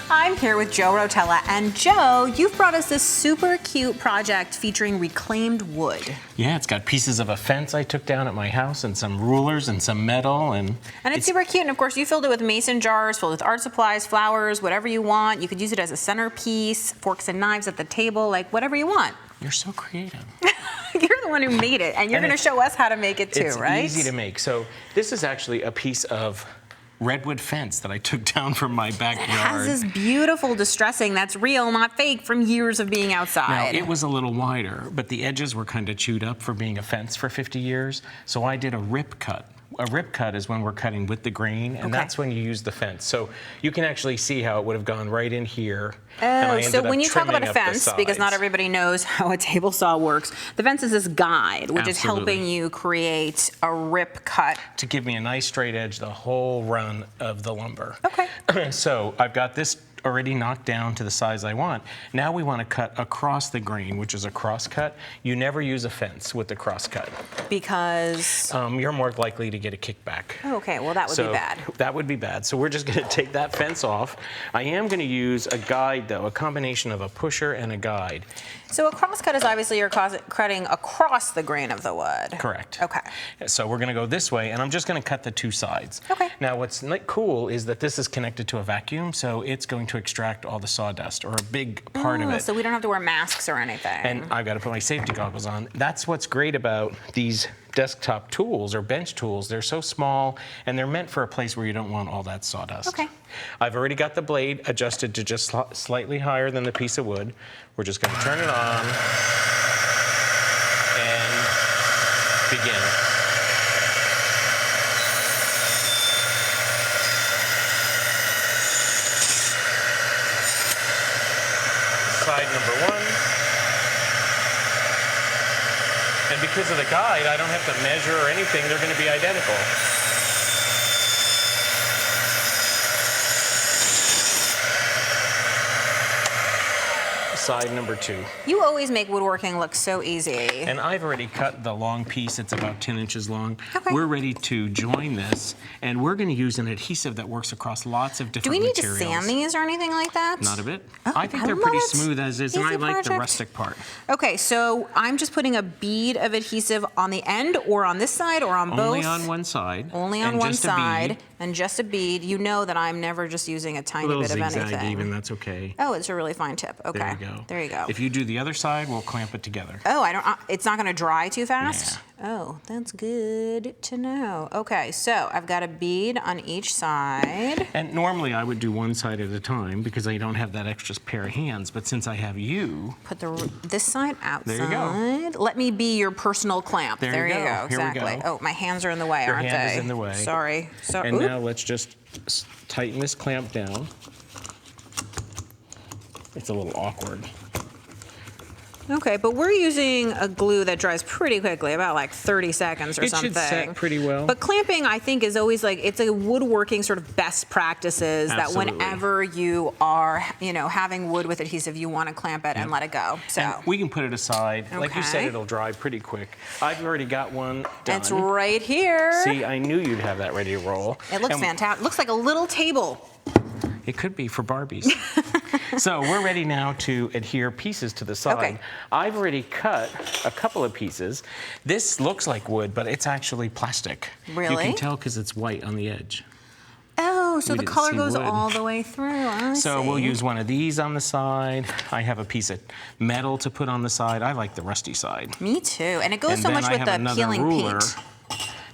I'm here with Joe Rotella, and Joe, you've brought us this super cute project featuring reclaimed wood. Yeah, it's got pieces of a fence I took down at my house and some rulers and some metal. And it's super cute, and of course you filled it with mason jars, filled with art supplies, flowers, whatever you want. You could use it as a centerpiece, forks and knives at the table, like whatever you want. You're so creative. You're the one who made it, and you're going to show us how to make it too, right? It's easy to make. So this is actually a piece of redwood fence that I took down from my backyard. It has this beautiful distressing that's real, not fake, from years of being outside. Now, it was a little wider, but the edges were kind of chewed up for being a fence for 50 years, so I did a rip cut. A rip cut is when we're cutting with the grain, and that's when you use the fence. So you can actually see how it would have gone right in here. Oh, so when you talk about a fence, because not everybody knows how a table saw works, the fence is this guide, which is helping you create a rip cut. To give me a nice straight edge the whole run of the lumber. Okay. So I've got this already knocked down to the size I want. Now we want to cut across the grain, which is a cross cut. You never use a fence with the cross cut. Because? You're more likely to get a kickback. Oh, okay, well that would be bad. That would be bad. So we're just going to take that fence off. I am going to use a guide though, a combination of a pusher and a guide. So a cross cut is obviously you're cutting across the grain of the wood. Correct. Okay. So we're going to go this way, and I'm just going to cut the two sides. Okay. Now what's cool is that this is connected to a vacuum, so it's going to extract all the sawdust, or a big part of it. So we don't have to wear masks or anything. And I've got to put my safety goggles on. That's what's great about these desktop tools or bench tools. They're so small, and they're meant for a place where you don't want all that sawdust. Okay. I've already got the blade adjusted to just slightly higher than the piece of wood. We're just going to turn it on and begin. Side number one. And because of the guide, I don't have to measure or anything. They're going to be identical. Side number two. You always make woodworking look so easy. And I've already cut the long piece. It's about 10 inches long. Okay. We're ready to join this, and we're going to use an adhesive that works across lots of different materials. Do we need to sand these or anything like that? Not a bit. Oh, I think they're pretty smooth as is, and I like the rustic part. Okay, so I'm just putting a bead of adhesive on the end, or on this side, or on both? Only on one side. Only on one side, and just a bead. You know that I'm never just using a tiny bit of anything. A little zigzag even, that's okay. Oh, it's a really fine tip. Okay. There you go. There you go. If you do the other side, we'll clamp it together. Oh, it's not going to dry too fast? Yeah. Oh, that's good to know. Okay, so I've got a bead on each side. And normally I would do one side at a time because I don't have that extra pair of hands, but since I have you... Put this side outside. There you go. Let me be your personal clamp. There you go. Exactly. Here we go. Oh, my hands are in the way, aren't they? Your hand is in the way. Sorry. And now let's just tighten this clamp down. It's a little awkward. Okay, but we're using a glue that dries pretty quickly, about like 30 seconds or something. It should set pretty well. But clamping, I think, is always like, it's a woodworking sort of best practices. Absolutely. That whenever you are, having wood with adhesive, you want to clamp it and let it go. So and we can put it aside. Okay. Like you said, it'll dry pretty quick. I've already got one done. It's right here. See, I knew you'd have that ready to roll. It looks fantastic. It looks like a little table. It could be for Barbies. So we're ready now to adhere pieces to the side. Okay. I've already cut a couple of pieces. This looks like wood, but it's actually plastic. Really? You can tell because it's white on the edge. Oh, so the color goes wood. all the way through. So we'll use one of these on the side. I have a piece of metal to put on the side. I like the rusty side. Me too. And it goes so much with the peeling paint.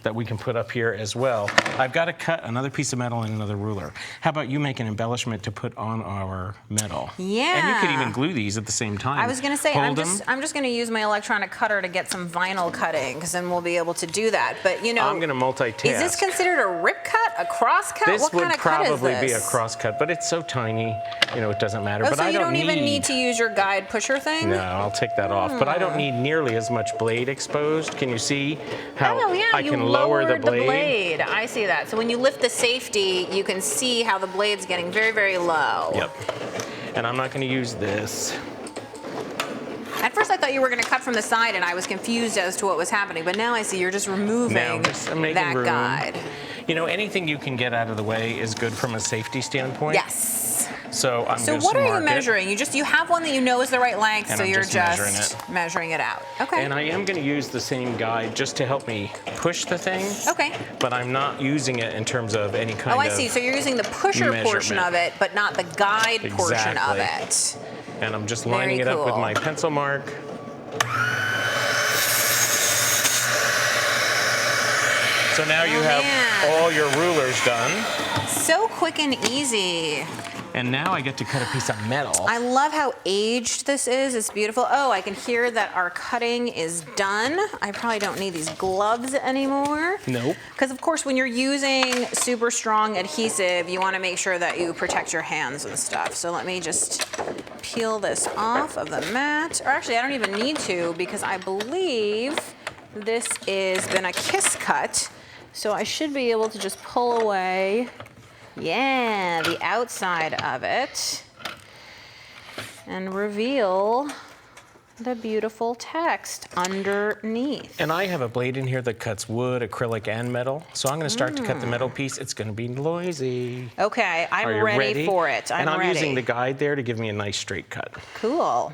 That we can put up here as well. I've got to cut another piece of metal and another ruler. How about you make an embellishment to put on our metal? Yeah. And you could even glue these at the same time. I was going to say, I'm just going to use my electronic cutter to get some vinyl cutting, because then we'll be able to do that. But I'm going to multitask. Is this considered a rip cut, a cross cut? This what kind of cut is this? would probably be a cross cut, but it's so tiny, it doesn't matter. Oh, but so I you don't even need to use your guide pusher thing? No, I'll take that off. But I don't need nearly as much blade exposed. Can you see how I can lower the blade? I see that. So when you lift the safety, you can see how the blade's getting very, very low. Yep. And I'm not going to use this. At first I thought you were going to cut from the side, and I was confused as to what was happening. But now I see you're just removing that guide. Anything you can get out of the way is good from a safety standpoint. Yes. So I'm So going to what are you mark it. measuring? You have one that you know is the right length, And so I'm you're just measuring it out. Okay. And I am going to use the same guide just to help me push the thing. Okay. But I'm not using it in terms of any kind of Oh, I see. So you're using the pusher portion measurement. of it, but not the guide portion of it. And I'm just lining it up with my pencil mark. So now you have all your rulers done. So quick and easy. And now I get to cut a piece of metal. I love how aged this is. It's beautiful. Oh, I can hear that our cutting is done. I probably don't need these gloves anymore. Nope. Because of course, when you're using super strong adhesive, you want to make sure that you protect your hands and stuff. So let me just peel this off of the mat. Or actually, I don't even need to because I believe this has been a kiss cut. So I should be able to just pull away, yeah, the outside of it and reveal the beautiful text underneath. And I have a blade in here that cuts wood, acrylic, and metal. So I'm going to start to cut the metal piece. It's going to be noisy. Okay, I'm ready for it. And I'm using the guide there to give me a nice straight cut. Cool.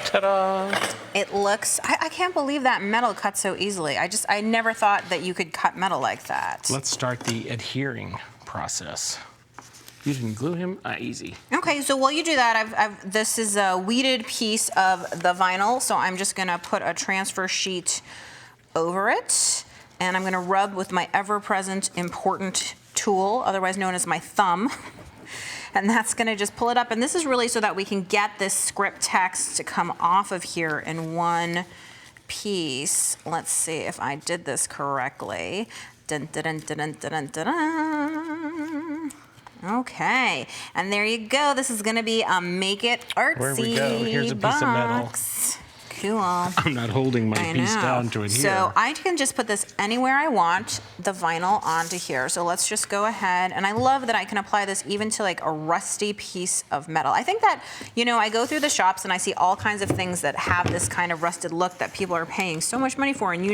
Ta-da! It looks, I can't believe that metal cuts so easily. I never thought that you could cut metal like that. Let's start the adhering process. You didn't glue him? Easy. Okay, so while you do that, this is a weeded piece of the vinyl, so I'm just gonna put a transfer sheet over it, and I'm gonna rub with my ever-present important tool, otherwise known as my thumb. And that's gonna just pull it up. And this is really so that we can get this script text to come off of here in one piece. Let's see if I did this correctly. Dun, dun, dun, dun, dun, dun, dun, dun. Okay, and there you go. This is gonna be a Make It Artsy Where we go. Here's a piece of metal. Cool. I'm not holding my piece down to adhere. So I can just put this anywhere I want, the vinyl onto here. So let's just go ahead. And I love that I can apply this even to like a rusty piece of metal. I think that, you know, I go through the shops and I see all kinds of things that have this kind of rusted look that people are paying so much money for. And you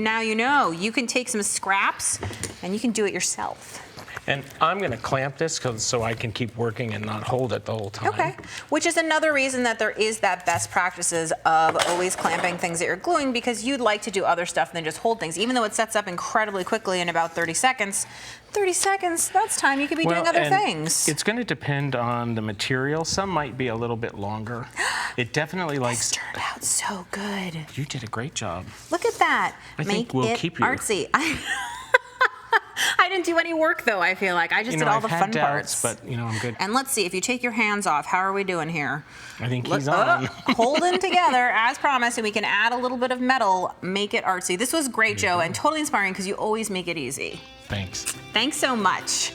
you can take some scraps and you can do it yourself. And I'm going to clamp this so I can keep working and not hold it the whole time. Okay, which is another reason that there is that best practices of always clamping things that you're gluing, because you'd like to do other stuff than just hold things. Even though it sets up incredibly quickly in about 30 seconds, that's time you could be doing other things. It's going to depend on the material. Some might be a little bit longer. It definitely likes... This turned out so good. You did a great job. Look at that. I think we'll keep you. Artsy. I didn't do any work though, I feel like. I just did all the fun parts. But, I'm good. And let's see, if you take your hands off, how are we doing here? I think he's on. Holding together, as promised, and we can add a little bit of metal, make it artsy. This was great, Joe, and totally inspiring because you always make it easy. Thanks. Thanks so much.